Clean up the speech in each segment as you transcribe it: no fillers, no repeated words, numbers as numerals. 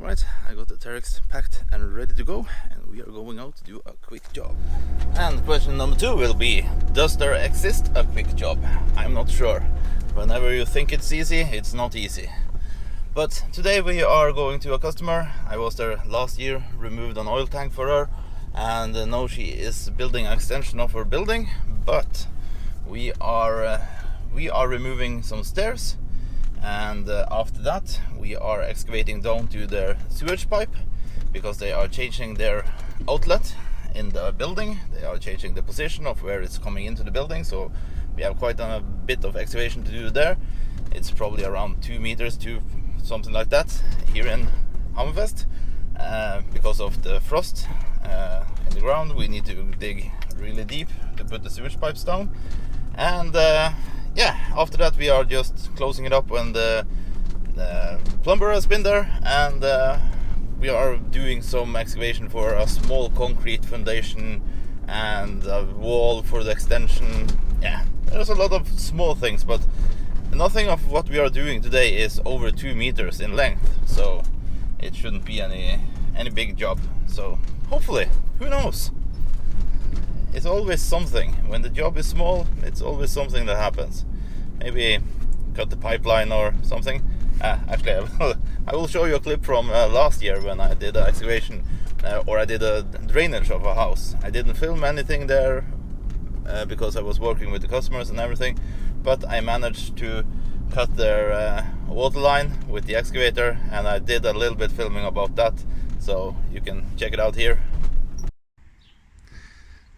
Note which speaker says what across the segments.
Speaker 1: Alright, I got the Terex packed and ready to go, and we are going out to do a quick job. And question number 2 will be, does there exist a quick job? I'm not sure. Whenever you think it's easy, it's not easy. But today we are going to a customer. I was there last year, removed an oil tank for her, and now she is building an extension of her building. But we are removing some stairs, and after that we are excavating down to their sewage pipe, because they are changing their outlet in the building. They are changing the position of where it's coming into the building, so we have quite a bit of excavation to do there. It's probably around 2 meters to something like that here in Hammerfest. Because of the frost in the ground, we need to dig really deep to put the sewage pipes down. And yeah, after that we are just closing it up when the plumber has been there, and we are doing some excavation for a small concrete foundation and a wall for the extension. Yeah, there's a lot of small things, but nothing of what we are doing today is over 2 meters in length, so it shouldn't be any big job. So hopefully, who knows? It's always something. When the job is small, it's always something that happens. Maybe cut the pipeline or something. Actually, I will show you a clip from last year when I did an excavation, or I did a drainage of a house. I didn't film anything there because I was working with the customers and everything, but I managed to cut their water line with the excavator, and I did a little bit filming about that, so you can check it out here.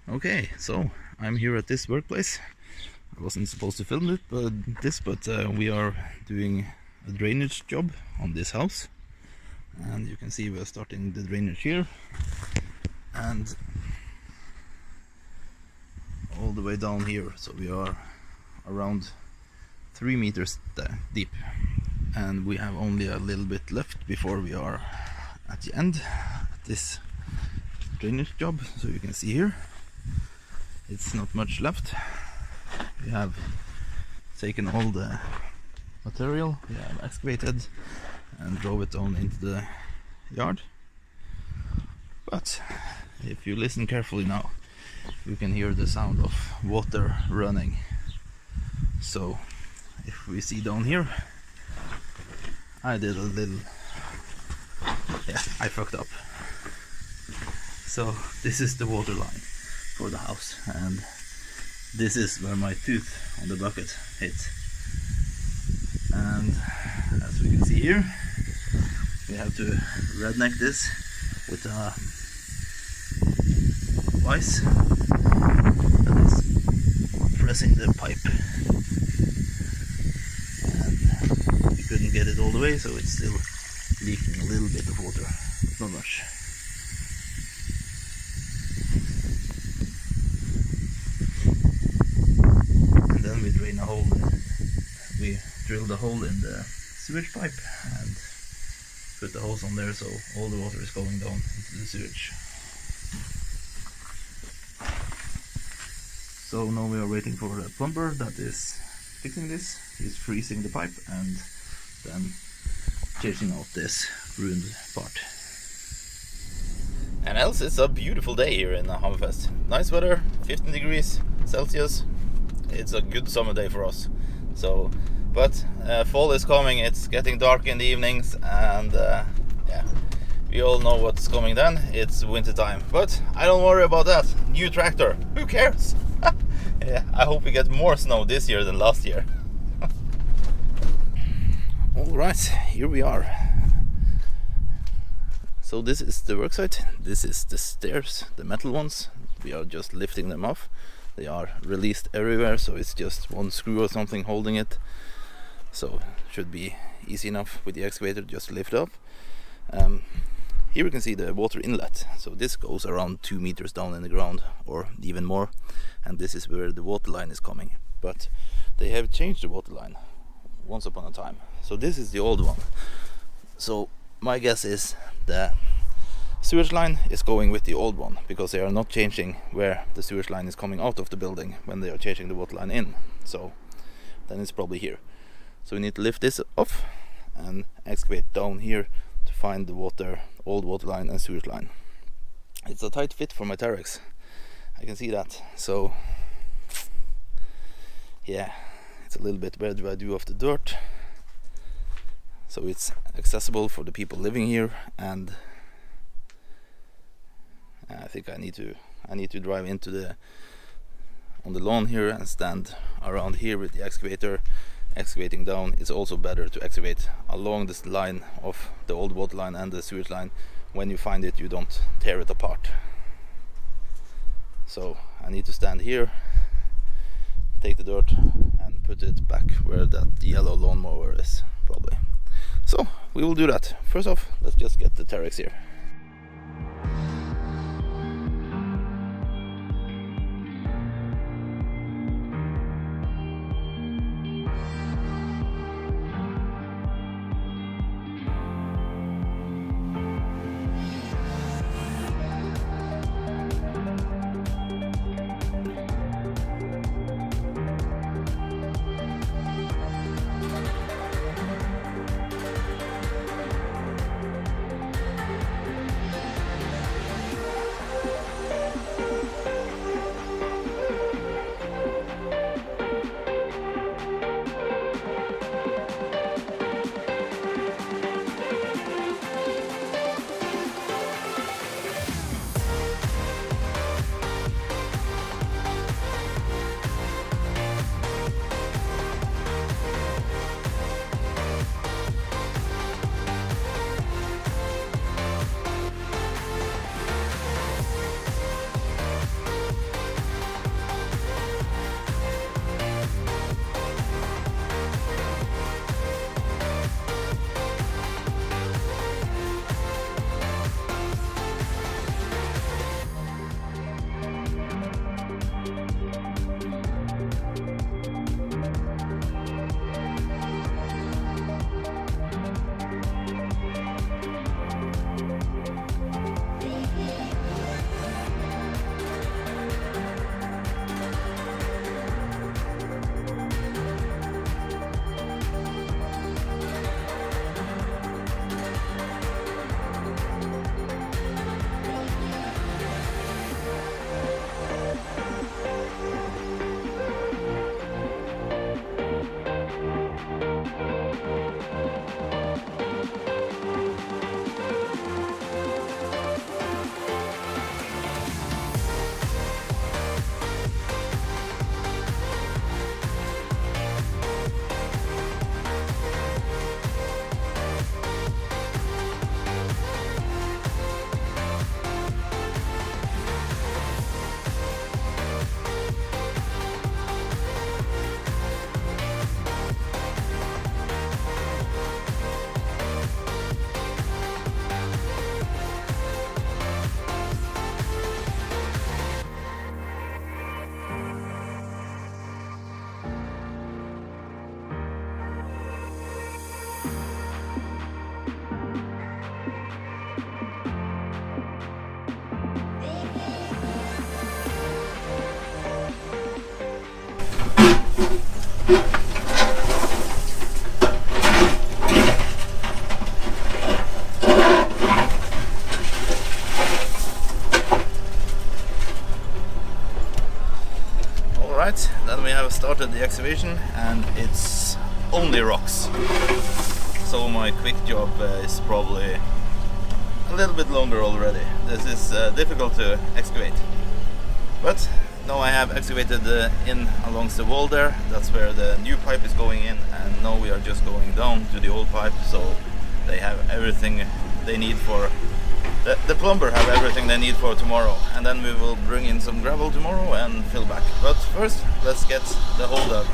Speaker 1: Okay, so I'm here at this workplace. I wasn't supposed to film it, but we are doing a drainage job on this house, and you can see we're starting the drainage here and all the way down here, so we are around 3 meters deep, and we have only a little bit left before we are at the end at this drainage job. So you can see here it's not much left. We have taken all the material, we have excavated and drove it down into the yard. But if you listen carefully now, you can hear the sound of water running. So if we see down here, I fucked up. So this is the water line for the house, and this is where my tooth on the bucket hit. And as we can see here, we have to redneck this with a vise that is pressing the pipe, and we couldn't get it all the way, so it's still leaking a little bit of water, but not much. And then we drain a hole. We drilled a hole in the sewage pipe and put the hose on there, so all the water is going down into the sewage. So now we are waiting for the plumber that is fixing this. He's freezing the pipe and then changing out this ruined part. And else it's a beautiful day here in Hammerfest. Nice weather, 15 degrees Celsius. It's a good summer day for us. So, but fall is coming, it's getting dark in the evenings, and yeah, we all know what's coming then. It's winter time, but I don't worry about that. New tractor, who cares? Yeah, I hope we get more snow this year than last year. Alright, here we are. So this is the worksite. This is the stairs, the metal ones. We are just lifting them off. They are released everywhere, so it's just one screw or something holding it. So should be easy enough with the excavator just to lift up. Here you can see the water inlet. So this goes around 2 meters down in the ground, or even more. And this is where the water line is coming. But they have changed the water line once upon a time. So this is the old one. So my guess is the sewage line is going with the old one, because they are not changing where the sewage line is coming out of the building when they are changing the water line in. So then it's probably here. So we need to lift this off and excavate down here to find the old water line and sewage line. It's a tight fit for my Terex, I can see that. So yeah, it's a little bit, where do I do off the dirt so it's accessible for the people living here. And I think I need to drive into on the lawn here and stand around here with the excavator excavating down. It's also better to excavate along this line of the old water line and the sewage line. When you find it, you don't tear it apart. So I need to stand here, take the dirt and put it back where that yellow lawnmower is, probably. So we will do that. First off, let's just get the Terex here. Alright, then we have started the excavation and it's only rocks. So my quick job is probably a little bit longer already. This is difficult to excavate. But now I have excavated in along the wall there. That's where the new pipe is going in, and now we are just going down to the old pipe, so they have everything they need for the plumber have everything they need for tomorrow, and then we will bring in some gravel tomorrow and fill back. But first, let's get the hole dug.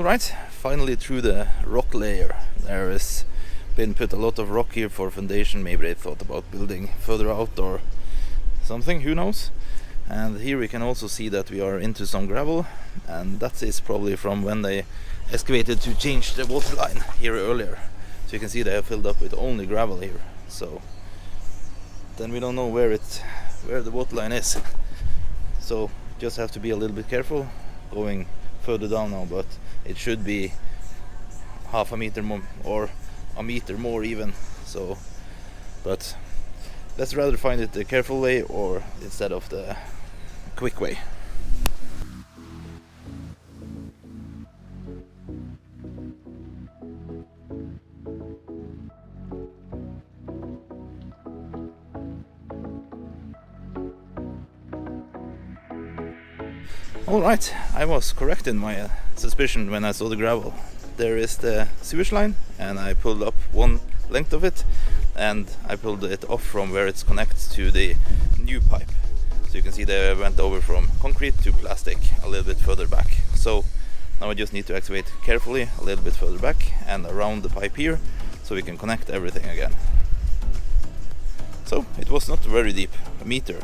Speaker 1: Alright, finally through the rock layer. There has been put a lot of rock here for foundation. Maybe they thought about building further out or something, who knows. And here we can also see that we are into some gravel, and that is probably from when they excavated to change the water line here earlier. So you can see they have filled up with only gravel here. So then we don't know where the water line is. So just have to be a little bit careful going further down now, but it should be half a meter more or a meter more even. So, but let's rather find it the careful way or instead of the quick way. Alright, I was correct in my suspicion when I saw the gravel. There is the sewage line, and I pulled up one length of it, and I pulled it off from where it's connected to the new pipe. So you can see they went over from concrete to plastic a little bit further back. So now I just need to excavate carefully a little bit further back and around the pipe here, so we can connect everything again. So it was not very deep, a meter.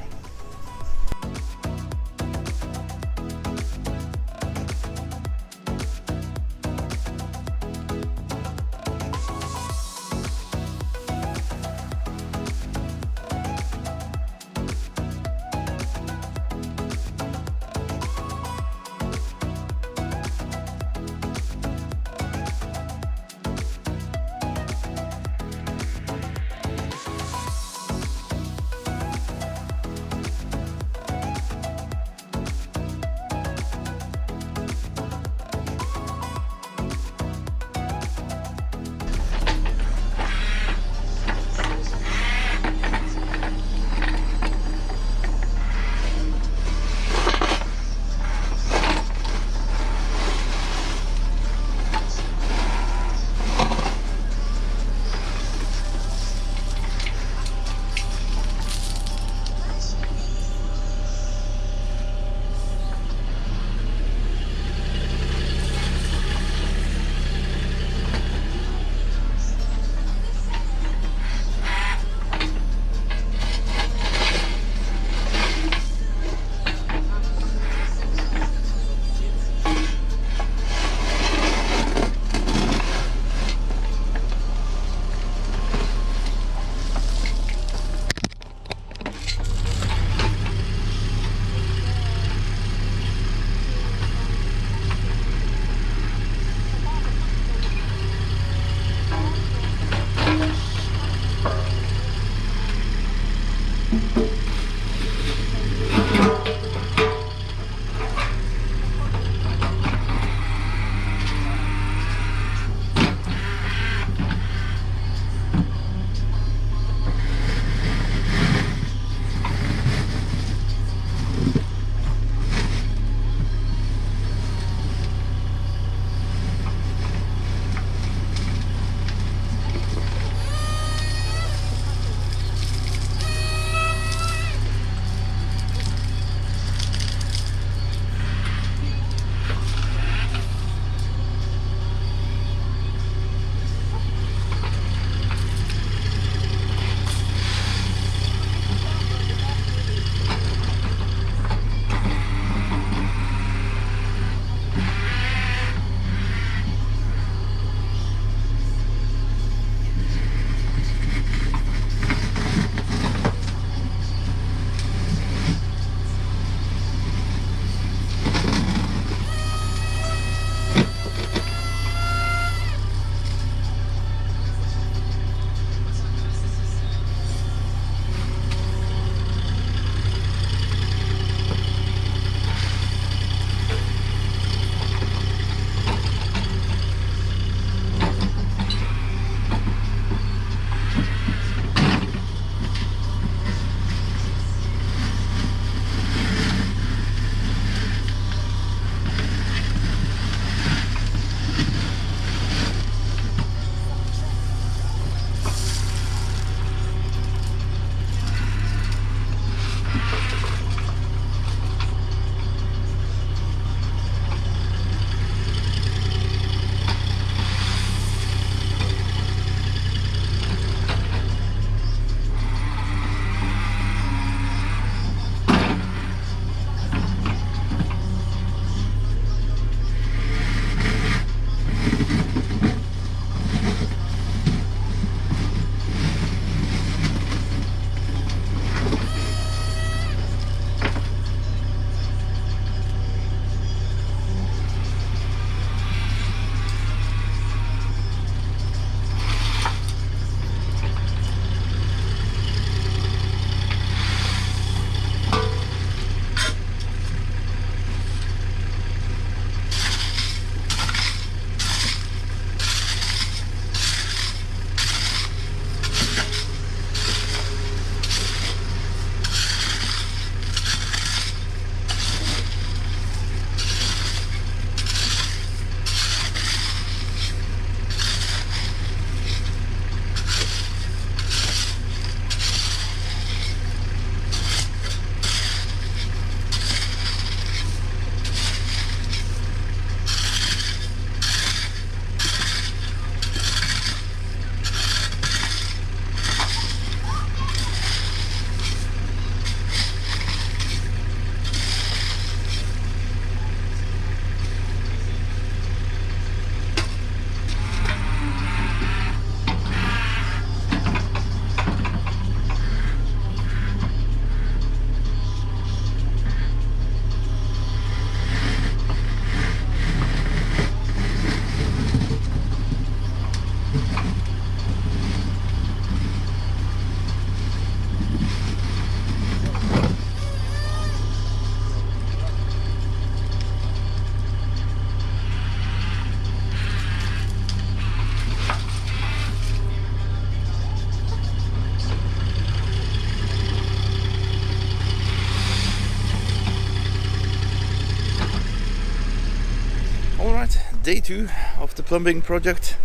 Speaker 1: day 2 of the plumbing project,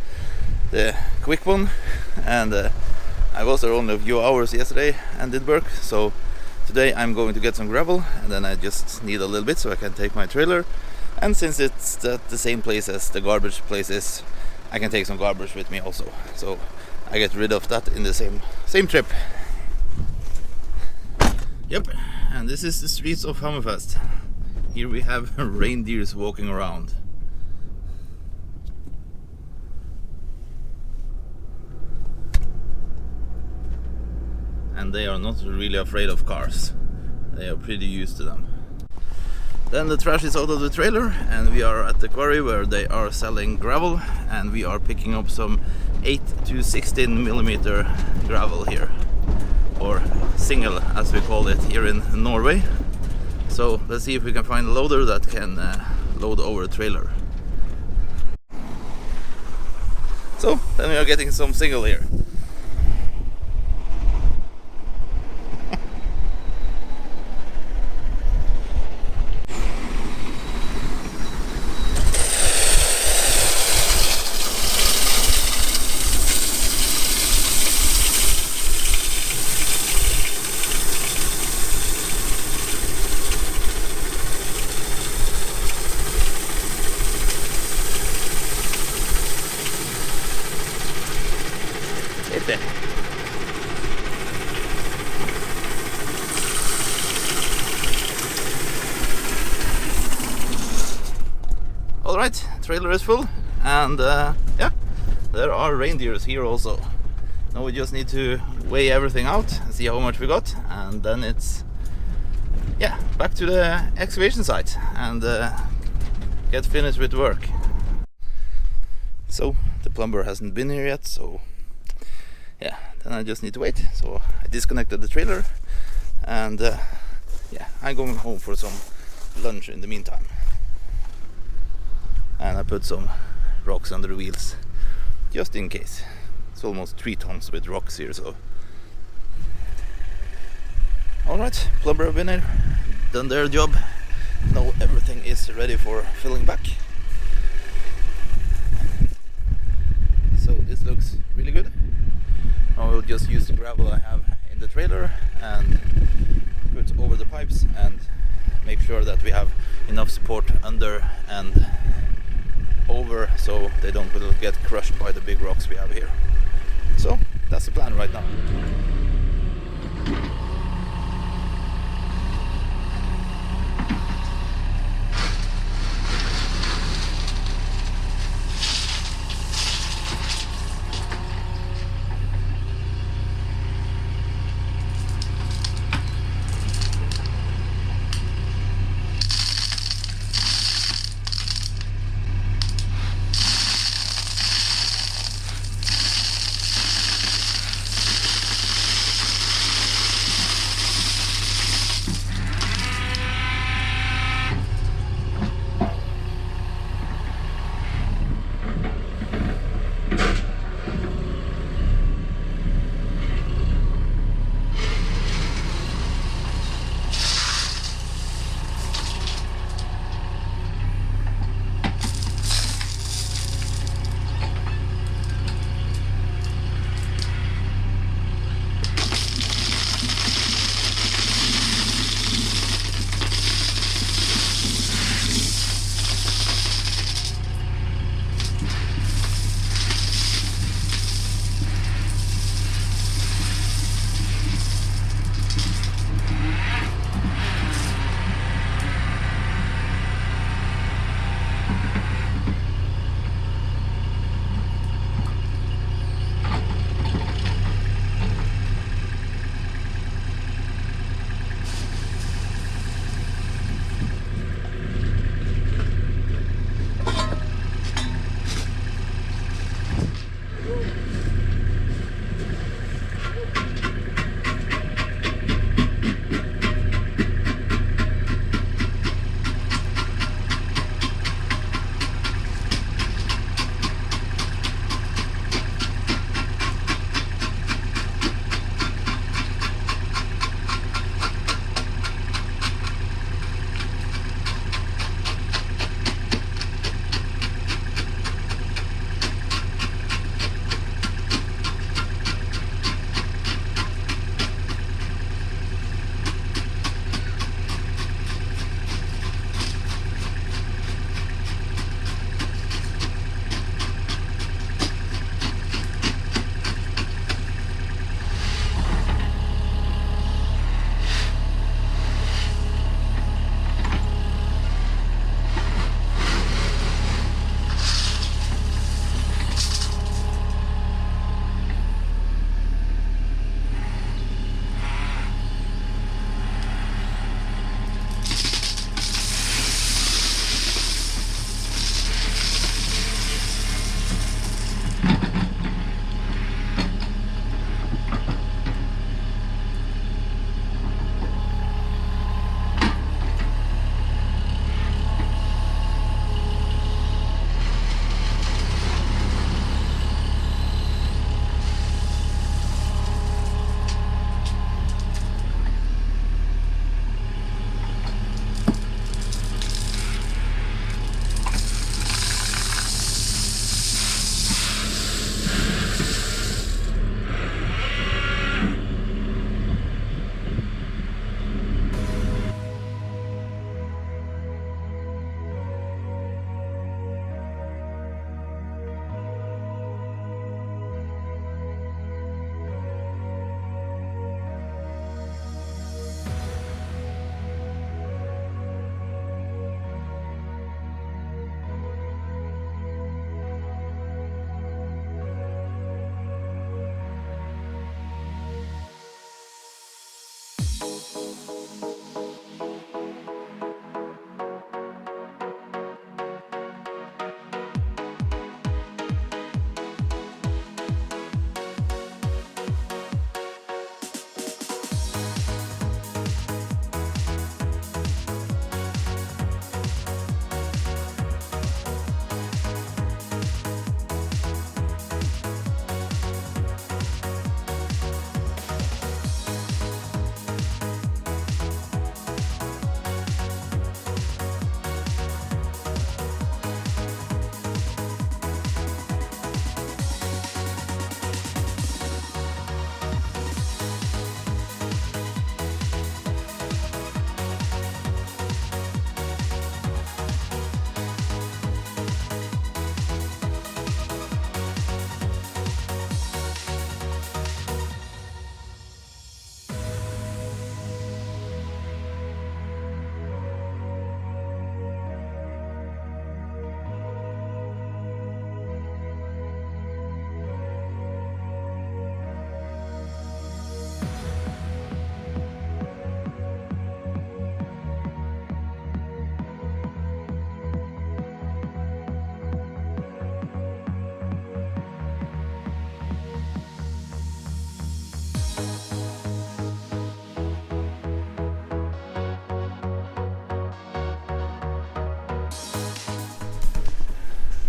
Speaker 1: the quick one, and I was there only a few hours yesterday and did work, so today I'm going to get some gravel, and then I just need a little bit so I can take my trailer, and since it's at the same place as the garbage place is, I can take some garbage with me also, so I get rid of that in the same trip. Yep, and this is the streets of Hammerfest. Here we have reindeers walking around. And they are not really afraid of cars. They are pretty used to them. Then the trash is out of the trailer and we are at the quarry where they are selling gravel, and we are picking up some 8 to 16 millimeter gravel here, or single as we call it here in Norway. So let's see if we can find a loader that can load our trailer. So then we are getting some single here. Alright, trailer is full, and yeah, there are reindeers here also. Now we just need to weigh everything out and see how much we got, and then it's back to the excavation site and get finished with work. So the plumber hasn't been here yet, so yeah, then I just need to wait. So I disconnected the trailer, and I'm going home for some lunch in the meantime. And I put some rocks under the wheels just in case. It's almost 3 tons with rocks here, so alright, plumber have been here, done their job. Now everything is ready for filling back. So this looks really good. I will just use the gravel I have in the trailer and put over the pipes and make sure that we have enough support under and over so they don't will get crushed by the big rocks we have here. So that's the plan right now.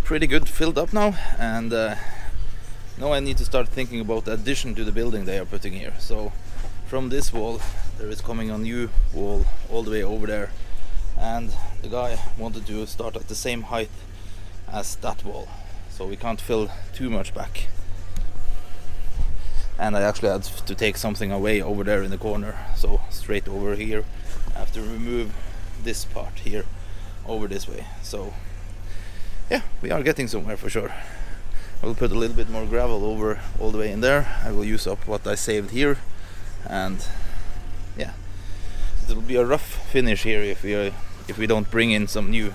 Speaker 1: pretty good filled up now, and now I need to start thinking about the addition to the building they are putting here. So from this wall there is coming a new wall all the way over there, and the guy wanted to start at the same height as that wall, so we can't fill too much back. And I actually had to take something away over there in the corner, so straight over here I have to remove this part here over this way. So yeah, we are getting somewhere for sure. I will put a little bit more gravel over all the way in there. I will use up what I saved here, and yeah, it will be a rough finish here if we don't bring in some new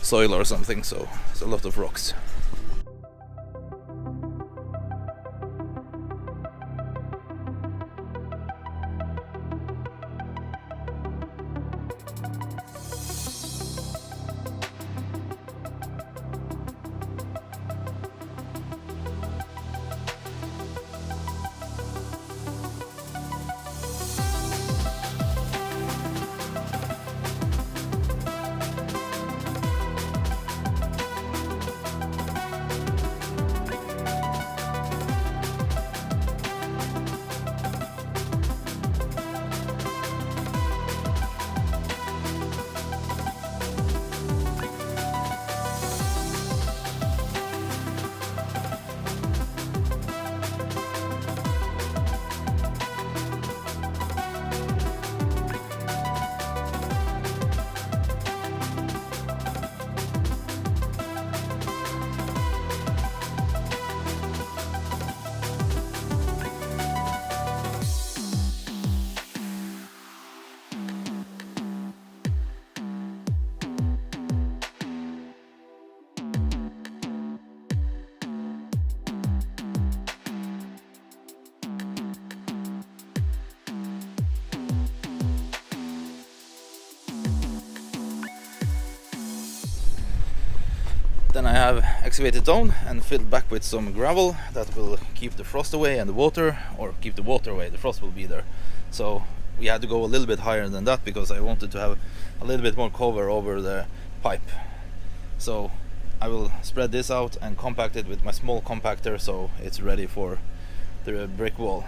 Speaker 1: soil or something. So it's a lot of rocks. Then I have excavated down and filled back with some gravel that will keep the frost away and the water, or keep the water away, the frost will be there. So we had to go a little bit higher than that because I wanted to have a little bit more cover over the pipe. So I will spread this out and compact it with my small compactor so it's ready for the brick wall.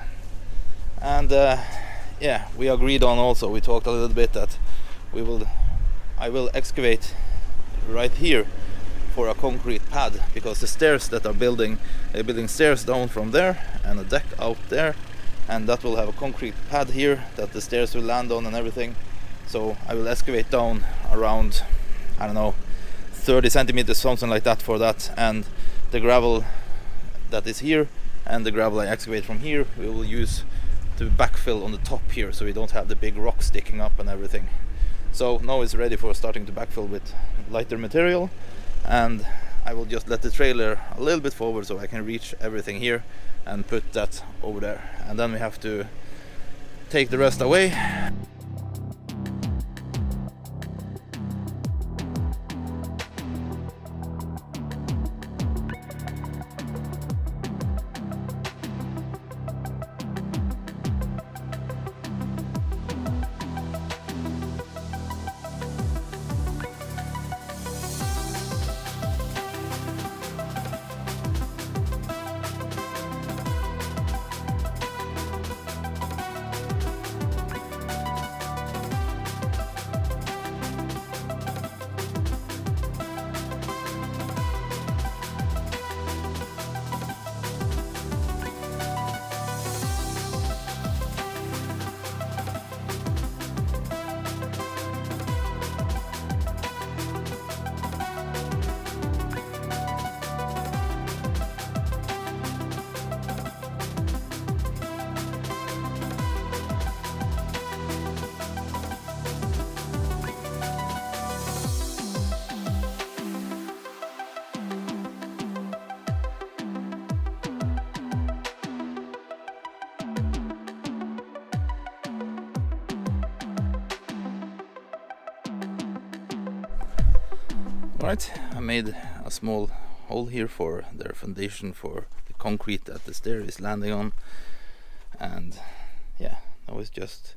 Speaker 1: And yeah, we agreed on also, we talked a little bit that I will excavate right here for a concrete pad, because the stairs that are building, they're building stairs down from there and a deck out there, and that will have a concrete pad here that the stairs will land on and everything. So I will excavate down around, I don't know, 30 centimeters, something like that for that, and the gravel that is here and the gravel I excavate from here we will use to backfill on the top here, so we don't have the big rock sticking up and everything. So now it's ready for starting to backfill with lighter material, and I will just let the trailer a little bit forward so I can reach everything here and put that over there, and then we have to take the rest away. Right, I made a small hole here for their foundation for the concrete that the stair is landing on, and yeah, I was just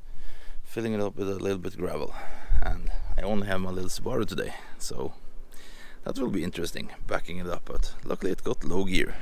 Speaker 1: filling it up with a little bit of gravel, and I only have my little Subaru today, so That will be interesting, backing it up, but luckily it got low gear.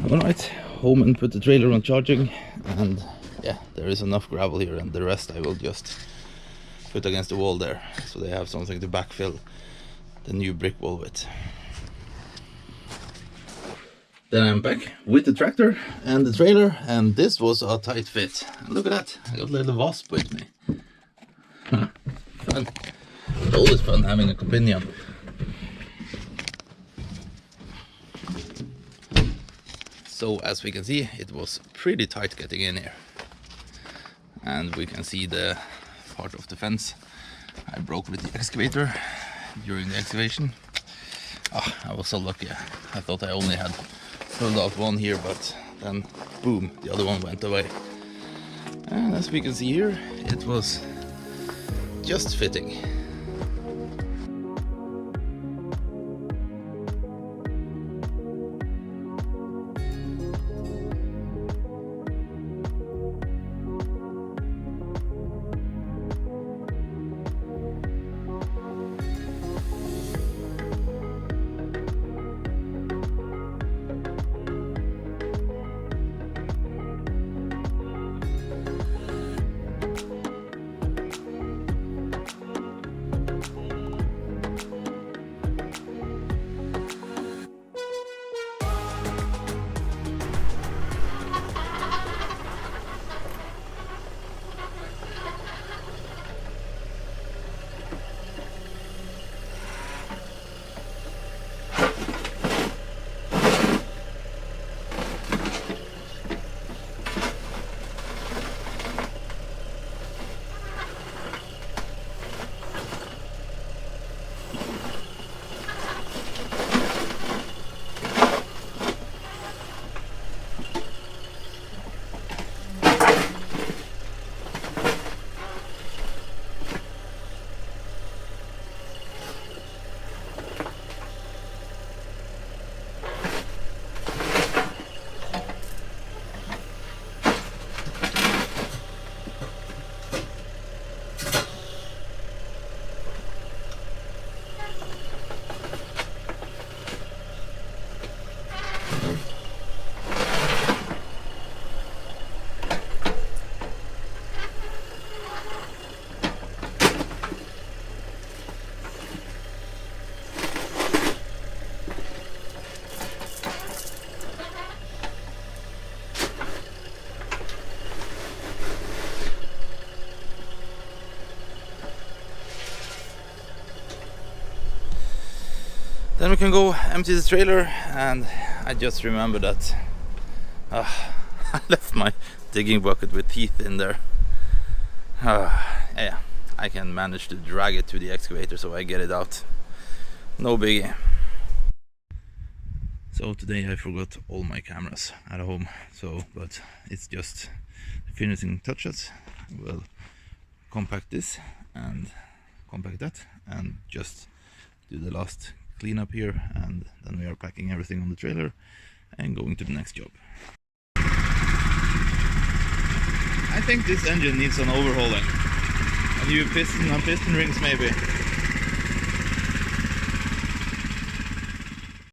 Speaker 1: Alright, home and put the trailer on charging, and yeah, there is enough gravel here, and the rest I will just put against the wall there, so they have something to backfill the new brick wall with. Then I'm back with the tractor and the trailer, and this was a tight fit. Look at that, I got a little wasp with me. Fun. It's always fun having a companion. So as we can see, it was pretty tight getting in here. And we can see the part of the fence I broke with the excavator during the excavation. Oh, I was so lucky. I thought I only had pulled out one here, but then boom, the other one went away. And as we can see here, it was just fitting. Then we can go empty the trailer, and I just remember that I left my digging bucket with teeth in there. Yeah, I can manage to drag it to the excavator so I get it out. No biggie. So today I forgot all my cameras at home, but it's just the finishing touches. We'll compact this and compact that and just do the last clean up here, and then we are packing everything on the trailer and going to the next job. I think this engine needs an overhauling. A new piston and piston rings maybe.